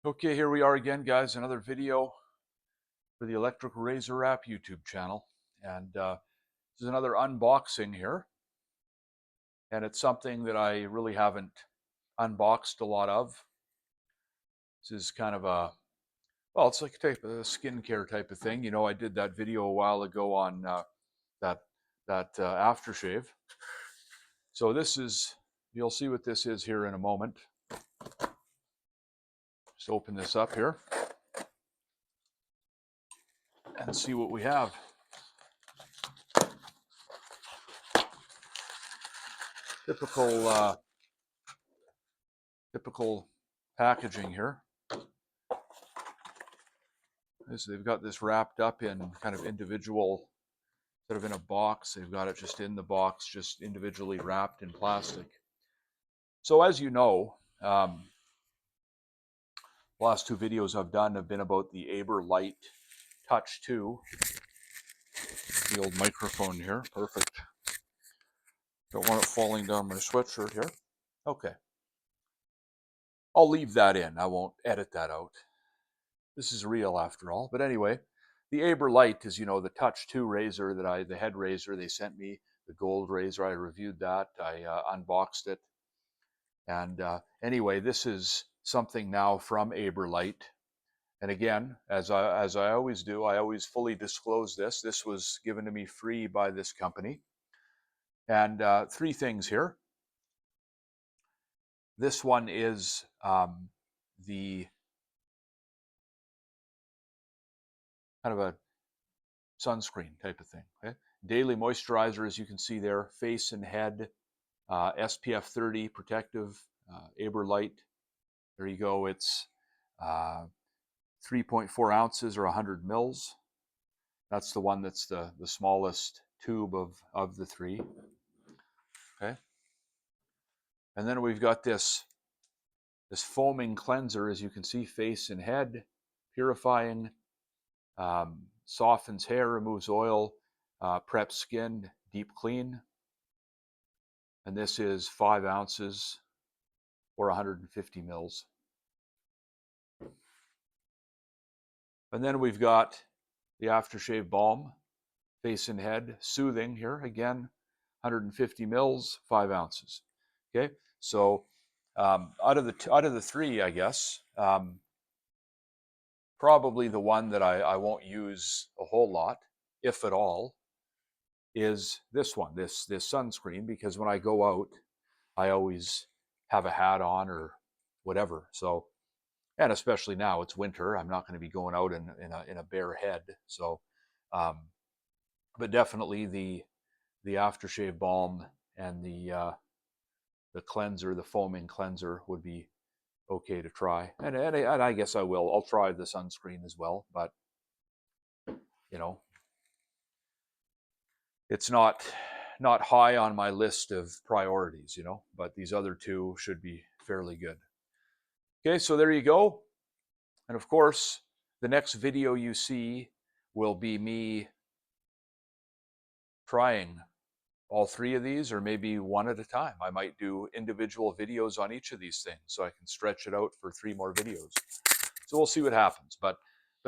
Okay, here we are again, guys. Another video for the Electric Razor Wrap YouTube channel. And this is another unboxing here. And it's something that I really haven't unboxed a lot of. This is kind of well, it's like a type of skincare type of thing. You know, I did that video a while ago on that aftershave. So this is, you'll see what this is here in a moment. Just open this up here and see what we have. Typical packaging here. They've got this wrapped up in kind of individual, sort of in a box. They've got it just in the box, just individually wrapped in plastic. So as you know, the last two videos I've done have been about the Aberlite Touch 2. The old microphone here, perfect. Don't want it falling down my sweatshirt here. Okay. I'll leave that in. I won't edit that out. This is real after all. But anyway, the Aberlite is, you know, the Touch 2 razor that the head razor they sent me, the gold razor. I reviewed that. I unboxed it. And anyway, this is something now from Aberlite. And again, as I always do, I always fully disclose this. This was given to me free by this company. And three things here. This one is the kind of a sunscreen type of thing. Okay? Daily moisturizer, as you can see there, face and head, SPF 30 protective, Aberlite. There you go. It's 3.4 ounces or 100 mils. That's the one that's the smallest tube of the three. Okay. And then we've got this foaming cleanser, as you can see, face and head, purifying, softens hair, removes oil, preps skin, deep clean. And this is 5 ounces or 150 mils. And then we've got the Aftershave Balm, face and head, soothing here. Again, 150 mils, 5 ounces. Okay, so out of the three, I guess, probably the one that I won't use a whole lot, if at all, is this one, this sunscreen, because when I go out, I always have a hat on or whatever. So, and especially now it's winter, I'm not going to be going out in a bare head. So, but definitely the Aftershave Balm and the cleanser, the foaming cleanser, would be okay to try. And I guess I will. I'll try the sunscreen as well, but you know, it's not high on my list of priorities, you know, but these other two should be fairly good. Okay, so there you go. And of course, the next video you see will be me trying all three of these, or maybe one at a time. I might do individual videos on each of these things so I can stretch it out for 3 more videos. So we'll see what happens. But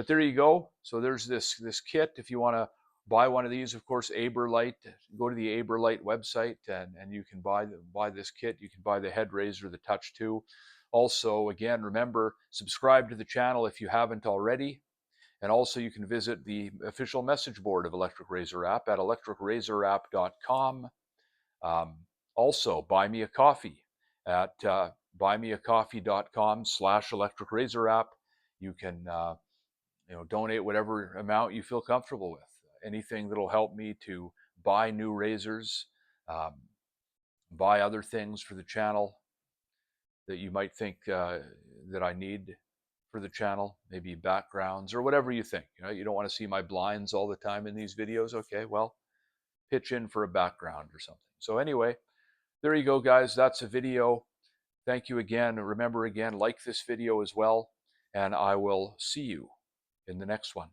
there you go. So there's this kit. If you want to buy one of these, of course, Aberlite, go to the Aberlite website and you can buy this kit. You can buy the head razor, the Touch 2. Also, again, remember, subscribe to the channel if you haven't already. And also you can visit the official message board of Electric Razor Wrap at electricrazorwrap.com. Also, buy me a coffee at buymeacoffee.com/electricrazorwrap. You can donate whatever amount you feel comfortable with. Anything that'll help me to buy new razors, buy other things for the channel that you might think that I need for the channel, maybe backgrounds or whatever you think. You know, you don't want to see my blinds all the time in these videos. Okay, well, pitch in for a background or something. So anyway, there you go, guys. That's a video. Thank you again. Remember, again, like this video as well, and I will see you in the next one.